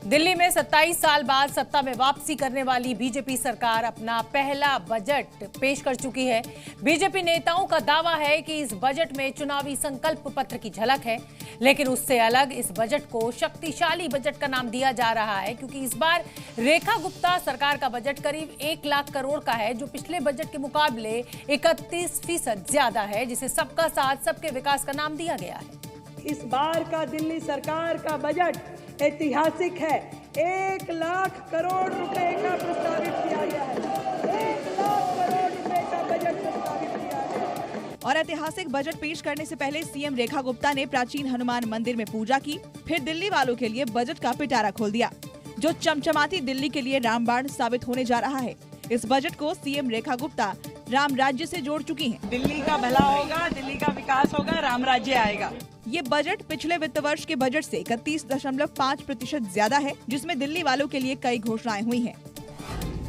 दिल्ली में 27 साल बाद सत्ता में वापसी करने वाली बीजेपी सरकार अपना पहला बजट पेश कर चुकी है। बीजेपी नेताओं का दावा है कि इस बजट में चुनावी संकल्प पत्र की झलक है, लेकिन उससे अलग इस बजट को शक्तिशाली बजट का नाम दिया जा रहा है, क्योंकि इस बार रेखा गुप्ता सरकार का बजट करीब 1 लाख करोड़ का है, जो पिछले बजट के मुकाबले 31% ज्यादा है, जिसे सबका साथ सबके विकास का नाम दिया गया है। इस बार का दिल्ली सरकार का बजट ऐतिहासिक है। 1 लाख करोड़ रुपए का प्रस्तावित किया गया है। 1 लाख करोड़ रुपए का बजट प्रस्तावित किया गया है। और ऐतिहासिक बजट पेश करने से पहले सीएम रेखा गुप्ता ने प्राचीन हनुमान मंदिर में पूजा की, फिर दिल्ली वालों के लिए बजट का पिटारा खोल दिया, जो चमचमाती दिल्ली के लिए रामबाण साबित होने जा रहा है। इस बजट को सीएम रेखा गुप्ता राम राज्य से जोड़ चुकी हैं। दिल्ली का भला होगा, दिल्ली का विकास होगा, राम राज्य आएगा। ये बजट पिछले वित्त वर्ष के बजट से 31.5% ज्यादा है, जिसमें दिल्ली वालों के लिए कई घोषणाएं हुई हैं।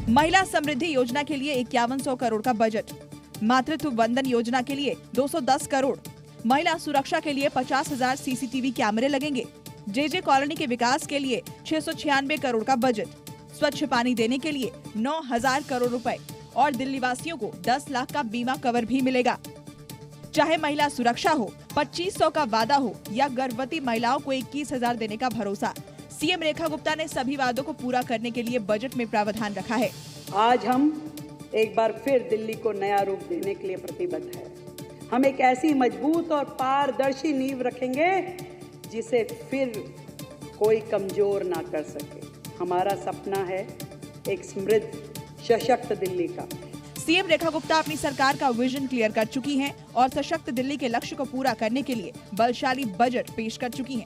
महिला समृद्धि योजना के लिए 5100 करोड़ का बजट, मातृत्व वंदन योजना के लिए 210 करोड़, महिला सुरक्षा के लिए 50,000 सीसीटीवी कैमरे लगेंगे, जेजे कॉलोनी के विकास के लिए 696 करोड़ का बजट, स्वच्छ पानी देने के लिए 9,000 करोड़ रुपए और दिल्ली वासियों को 10 लाख का बीमा कवर भी मिलेगा। चाहे महिला सुरक्षा हो, 2500 का वादा हो या गर्भवती महिलाओं को 21,000 देने का भरोसा, सीएम रेखा गुप्ता ने सभी वादों को पूरा करने के लिए बजट में प्रावधान रखा है। आज हम एक बार फिर दिल्ली को नया रूप देने के लिए प्रतिबद्ध है। हम एक ऐसी मजबूत और पारदर्शी नींव रखेंगे जिसे फिर कोई कमजोर ना कर सके। हमारा सपना है एक समृद्ध सशक्त दिल्ली का। सीएम रेखा गुप्ता अपनी सरकार का विजन क्लियर कर चुकी हैं और सशक्त दिल्ली के लक्ष्य को पूरा करने के लिए बलशाली बजट पेश कर चुकी हैं।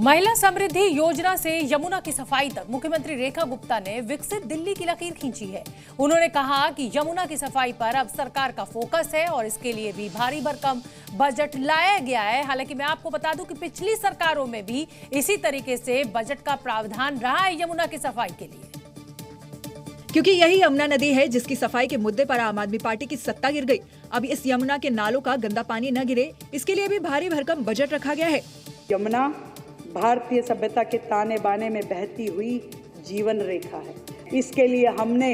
महिला समृद्धि योजना से यमुना की सफाई तक मुख्यमंत्री रेखा गुप्ता ने विकसित दिल्ली की लकीर खींची है। उन्होंने कहा कि यमुना की सफाई पर अब सरकार का फोकस है और इसके लिए भी भारी भरकम बजट लाया गया है। हालांकि मैं आपको बता दूं कि पिछली सरकारों में भी इसी तरीके से बजट का प्रावधान रहा है यमुना की सफाई के लिए, क्योंकि यही यमुना नदी है जिसकी सफाई के मुद्दे पर आम आदमी पार्टी की सत्ता गिर गई। अब इस यमुना के नालों का गंदा पानी न गिरे, इसके लिए भी भारी भरकम बजट रखा गया है। यमुना भारतीय सभ्यता के ताने बाने में बहती हुई जीवन रेखा है। इसके लिए हमने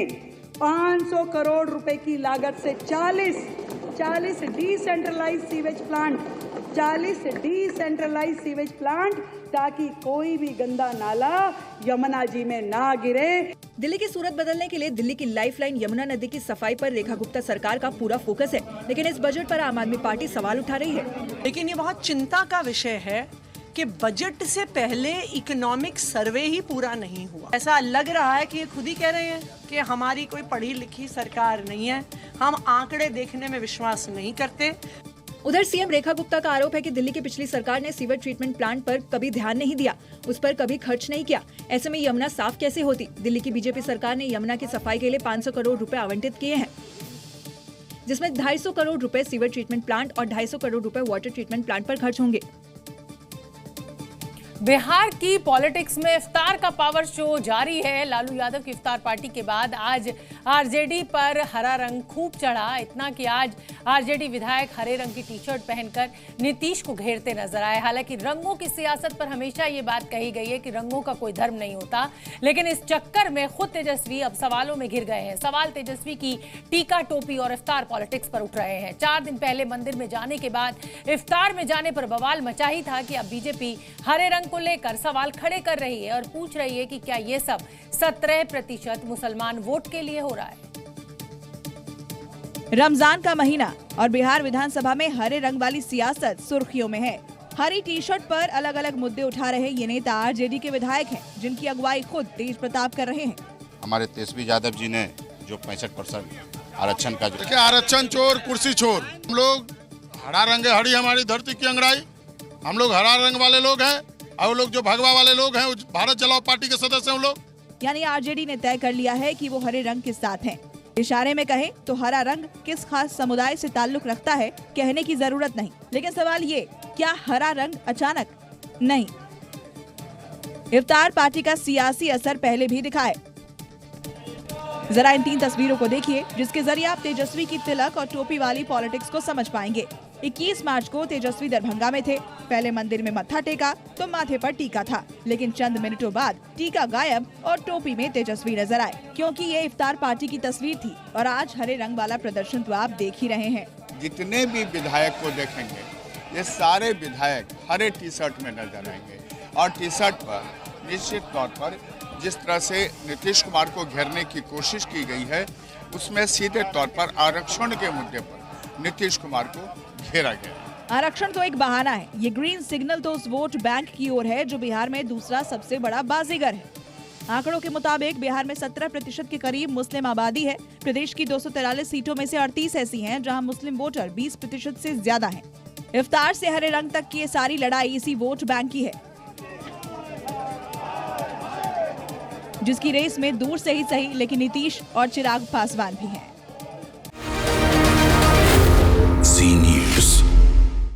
500 करोड़ रुपए की लागत से 40 decentralise sewage plant, 40 decentralise sewage plant, ताकि कोई भी गंदा नाला यमुना जी में ना गिरे। दिल्ली की सूरत बदलने के लिए दिल्ली की लाइफलाइन यमुना नदी की सफाई पर रेखा गुप्ता सरकार का पूरा फोकस है, लेकिन इस बजट पर आम आदमी पार्टी सवाल उठा रही है। लेकिन ये बहुत चिंता का विषय है कि बजट से पहले इकोनॉमिक सर्वे ही पूरा नहीं हुआ। ऐसा लग रहा है कि ये खुद ही कह रहे हैं कि हमारी कोई पढ़ी लिखी सरकार नहीं है, हम आंकड़े देखने में विश्वास नहीं करते। उधर सीएम रेखा गुप्ता का आरोप है कि दिल्ली की पिछली सरकार ने सीवर ट्रीटमेंट प्लांट पर कभी ध्यान नहीं दिया, उस पर कभी खर्च नहीं किया। ऐसे में यमुना साफ कैसे होती? दिल्ली की बीजेपी सरकार ने यमुना की सफाई के लिए 500 करोड़ रुपए आवंटित किए हैं, जिसमें 250 करोड़ रुपए सीवर ट्रीटमेंट प्लांट और 250 करोड़ रुपए वाटर ट्रीटमेंट प्लांट पर खर्च होंगे। बिहार की पॉलिटिक्स में इफ्तार का पावर शो जारी है। लालू यादव की इफ्तार पार्टी के बाद आज आरजेडी पर हरा रंग खूब चढ़ा, इतना कि आज आरजेडी विधायक हरे रंग की टी शर्ट पहनकर नीतीश को घेरते नजर आए। हालांकि रंगों की सियासत पर हमेशा ये बात कही गई है कि रंगों का कोई धर्म नहीं होता, लेकिन इस चक्कर में खुद तेजस्वी अब सवालों में घिर गए हैं। सवाल तेजस्वी की टीका टोपी और इफ्तार पॉलिटिक्स पर उठ रहे हैं। 4 दिन पहले मंदिर में जाने के बाद इफ्तार में जाने पर बवाल मचा ही था कि अब बीजेपी हरे रंग को लेकर सवाल खड़े कर रही है और पूछ रही है कि क्या ये सब 17% मुसलमान वोट के लिए हो रहा है। रमजान का महीना और बिहार विधानसभा में हरे रंग वाली सियासत सुर्खियों में है। हरी टी शर्ट पर अलग अलग मुद्दे उठा रहे ये नेता आरजेडी के विधायक हैं, जिनकी अगुवाई खुद तेज प्रताप कर रहे हैं। हमारे तेजस्वी यादव जी ने जो 65% आरक्षण का देखिए, आरक्षण चोर कुर्सी चोर। हम लोग हरा रंग है, हरी हमारी धरती की अंगड़ाई। हम लोग हरा रंग वाले लोग हैं और लोग जो भगवा वाले लोग हैं भारत जलाओ पार्टी के सदस्य हैं लोग। यानी आरजेडी ने तय कर लिया है कि वो हरे रंग के साथ हैं। इशारे में कहें तो हरा रंग किस खास समुदाय से ताल्लुक रखता है कहने की जरूरत नहीं, लेकिन सवाल ये, क्या हरा रंग अचानक? नहीं, इफ्तार पार्टी का सियासी असर पहले भी दिखा है। जरा इन 3 तस्वीरों को देखिए, जिसके जरिए आप तेजस्वी की तिलक और टोपी वाली पॉलिटिक्स को समझ पाएंगे। 21 मार्च को तेजस्वी दरभंगा में थे, पहले मंदिर में मत्था टेका तो माथे पर टीका था, लेकिन चंद मिनटों बाद टीका गायब और टोपी में तेजस्वी नजर आए, क्योंकि ये इफ्तार पार्टी की तस्वीर थी। और आज हरे रंग वाला प्रदर्शन तो आप देख ही रहे हैं। जितने भी विधायक को देखेंगे, ये सारे विधायक हरे टी शर्ट में नजर आएंगे और टी शर्ट पर निश्चित तौर पर जिस तरह से नीतीश कुमार को घेरने की कोशिश की गई है, उसमें सीधे तौर पर आरक्षण के मुद्दे पर नीतीश कुमार को घेरा गया। आरक्षण तो एक बहाना है, ये ग्रीन सिग्नल तो उस वोट बैंक की ओर है जो बिहार में दूसरा सबसे बड़ा बाजीगर है। आंकड़ों के मुताबिक बिहार में 17% के करीब मुस्लिम आबादी है। प्रदेश की 243 सीटों में से 38 ऐसी हैं जहां मुस्लिम वोटर 20% से ज्यादा हैं। इफ्तार से हरे रंग तक की ये सारी लड़ाई इसी वोट बैंक की है, जिसकी रेस में दूर से ही सही लेकिन नीतीश और चिराग पासवान भी हैं।